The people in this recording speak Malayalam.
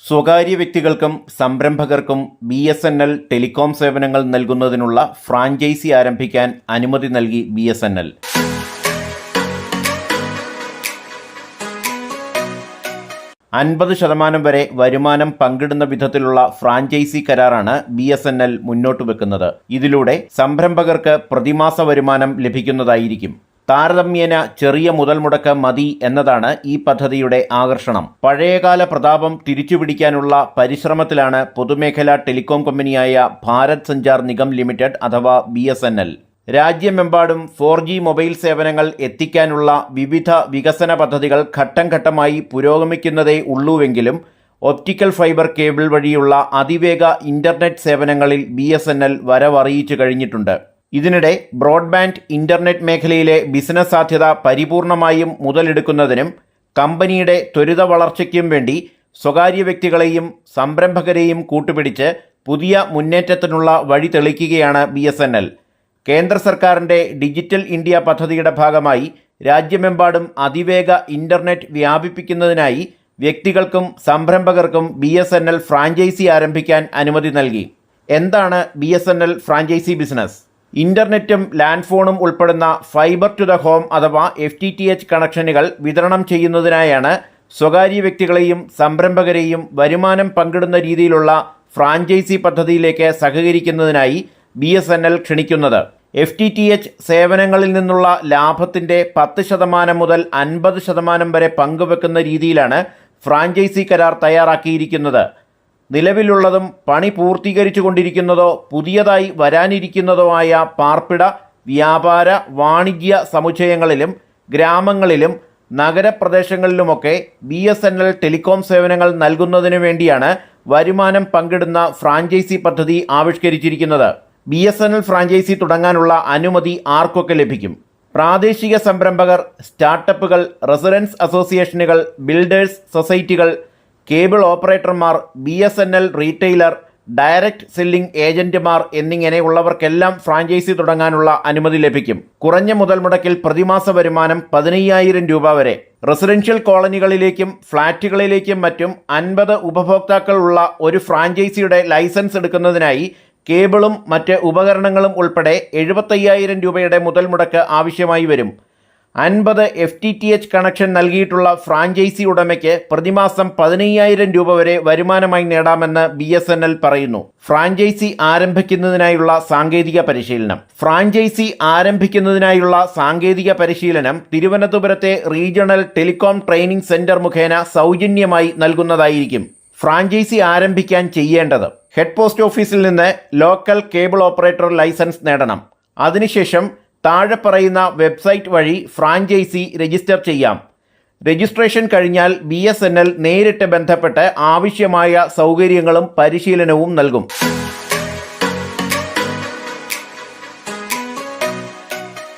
സ്വകാര്യ വ്യക്തികൾക്കും സംരംഭകർക്കും BSNL ടെലികോം സേവനങ്ങൾ നൽകുന്നതിനുള്ള ഫ്രാഞ്ചൈസി ആരംഭിക്കാൻ അനുമതി നൽകി BSNL. %50 വരെ വരുമാനം പങ്കിടുന്ന വിധത്തിലുള്ള ഫ്രാഞ്ചൈസി കരാറാണ് BSNL മുന്നോട്ട് വെക്കുന്നത്. ഇതിലൂടെ സംരംഭകർക്ക് പ്രതിമാസ വരുമാനം ലഭിക്കുന്നതായിരിക്കും. താരതമ്യേന ചെറിയ മുതൽ മുടക്ക് മതി എന്നതാണ് ഈ പദ്ധതിയുടെ ആകർഷണം. പഴയകാല പ്രതാപം തിരിച്ചുപിടിക്കാനുള്ള പരിശ്രമത്തിലാണ് പൊതുമേഖലാ ടെലികോം കമ്പനിയായ ഭാരത് സഞ്ചാർ നിഗം ലിമിറ്റഡ് അഥവാ BSNL. രാജ്യമെമ്പാടും 4G മൊബൈൽ സേവനങ്ങൾ എത്തിക്കാനുള്ള വിവിധ വികസന പദ്ധതികൾ ഘട്ടം ഘട്ടമായി പുരോഗമിക്കുന്നതേ ഉള്ളൂവെങ്കിലും ഒപ്റ്റിക്കൽ ഫൈബർ കേബിൾ വഴിയുള്ള അതിവേഗ ഇൻ്റർനെറ്റ് സേവനങ്ങളിൽ BSNL വരവറിയിച്ചു കഴിഞ്ഞിട്ടുണ്ട്. ഇതിനിടെ ബ്രോഡ്ബാൻഡ് ഇൻ്റർനെറ്റ് മേഖലയിലെ ബിസിനസ് സാധ്യത പരിപൂർണമായും മുതലെടുക്കുന്നതിനും കമ്പനിയുടെ ത്വരിത വളർച്ചയ്ക്കും വേണ്ടി സ്വകാര്യ വ്യക്തികളെയും സംരംഭകരെയും കൂട്ടുപിടിച്ച് പുതിയ മുന്നേറ്റത്തിനുള്ള വഴി തെളിക്കുകയാണ് BSNL. കേന്ദ്ര സർക്കാരിൻ്റെ ഡിജിറ്റൽ ഇന്ത്യ പദ്ധതിയുടെ ഭാഗമായി രാജ്യമെമ്പാടും അതിവേഗ ഇൻ്റർനെറ്റ് വ്യാപിപ്പിക്കുന്നതിനായി വ്യക്തികൾക്കും സംരംഭകർക്കും BSNL ഫ്രാഞ്ചൈസി ആരംഭിക്കാൻ അനുമതി നൽകി. എന്താണ് BSNL ഫ്രാഞ്ചൈസി ബിസിനസ്? ഇൻ്റർനെറ്റും ലാൻഡ് ഫോണും ഉൾപ്പെടുന്ന ഫൈബർ ടു ദ ഹോം അഥവാ FTTH കണക്ഷനുകൾ വിതരണം ചെയ്യുന്നതിനായാണ് സ്വകാര്യ വ്യക്തികളെയും സംരംഭകരെയും വരുമാനം പങ്കിടുന്ന രീതിയിലുള്ള ഫ്രാഞ്ചൈസി പദ്ധതിയിലേക്ക് സഹകരിക്കുന്നതിനായി BSNL ക്ഷണിക്കുന്നത്. FTTH സേവനങ്ങളിൽ നിന്നുള്ള ലാഭത്തിൻ്റെ 10% മുതൽ 50% വരെ പങ്കുവെക്കുന്ന രീതിയിലാണ് ഫ്രാഞ്ചൈസി കരാർ തയ്യാറാക്കിയിരിക്കുന്നത്. നിലവിലുള്ളതും പണി പൂർത്തീകരിച്ചു കൊണ്ടിരിക്കുന്നതോ പുതിയതായി വരാനിരിക്കുന്നതോ ആയ പാർപ്പിട, വ്യാപാര, വാണിജ്യ സമുച്ചയങ്ങളിലും ഗ്രാമങ്ങളിലും നഗരപ്രദേശങ്ങളിലുമൊക്കെ BSNL ടെലികോം സേവനങ്ങൾ നൽകുന്നതിനു വേണ്ടിയാണ് വരുമാനം പങ്കിടുന്ന ഫ്രാഞ്ചൈസി പദ്ധതി ആവിഷ്കരിച്ചിരിക്കുന്നത്. BSNL ഫ്രാഞ്ചൈസി തുടങ്ങാനുള്ള അനുമതി ആർക്കൊക്കെ ലഭിക്കും? പ്രാദേശിക സംരംഭകർ, സ്റ്റാർട്ടപ്പുകൾ, റെസിഡൻസ് അസോസിയേഷനുകൾ, ബിൽഡേഴ്സ് സൊസൈറ്റികൾ, കേബിൾ ഓപ്പറേറ്റർമാർ, BSNL റീറ്റെയിലർ, ഡയറക്റ്റ് സെല്ലിംഗ് ഏജന്റുമാർ എന്നിങ്ങനെ ഉള്ളവർക്കെല്ലാം ഫ്രാഞ്ചൈസി തുടങ്ങാനുള്ള അനുമതി ലഭിക്കും. കുറഞ്ഞ മുതൽ മുടക്കിൽ പ്രതിമാസ വരുമാനം 15,000 രൂപ വരെ. റെസിഡൻഷ്യൽ കോളനികളിലേക്കും ഫ്ളാറ്റുകളിലേക്കും മറ്റും 50 ഉപഭോക്താക്കൾ ഉള്ള ഒരു ഫ്രാഞ്ചൈസിയുടെ ലൈസൻസ് എടുക്കുന്നതിനായി കേബിളും മറ്റ് ഉപകരണങ്ങളും ഉൾപ്പെടെ 75,000 രൂപയുടെ മുതൽ മുടക്ക് ആവശ്യമായി വരും. 50 FTTH കണക്ഷൻ നൽകിയിട്ടുള്ള ഫ്രാഞ്ചൈസി ഉടമയ്ക്ക് പ്രതിമാസം 15,000 രൂപ വരെ വരുമാനമായി നേടാമെന്ന് BSNL പറയുന്നു. ഫ്രാഞ്ചൈസി ആരംഭിക്കുന്നതിനായുള്ള സാങ്കേതിക പരിശീലനം തിരുവനന്തപുരത്തെ റീജിയണൽ ടെലികോം ട്രെയിനിംഗ് സെന്റർ മുഖേന സൗജന്യമായി നൽകുന്നതായിരിക്കും. ഫ്രാഞ്ചൈസി ആരംഭിക്കാൻ ചെയ്യേണ്ടത്: ഹെഡ് പോസ്റ്റ് ഓഫീസിൽ നിന്ന് ലോക്കൽ കേബിൾ ഓപ്പറേറ്റർ ലൈസൻസ് നേടണം. അതിനുശേഷം താഴെ പറയുന്ന വെബ്സൈറ്റ് വഴി ഫ്രാഞ്ചൈസി രജിസ്റ്റർ ചെയ്യാം. രജിസ്ട്രേഷൻ കഴിഞ്ഞാൽ BSNL നേരിട്ട് ബന്ധപ്പെട്ട് ആവശ്യമായ സൗകര്യങ്ങളും പരിശീലനവും നൽകും.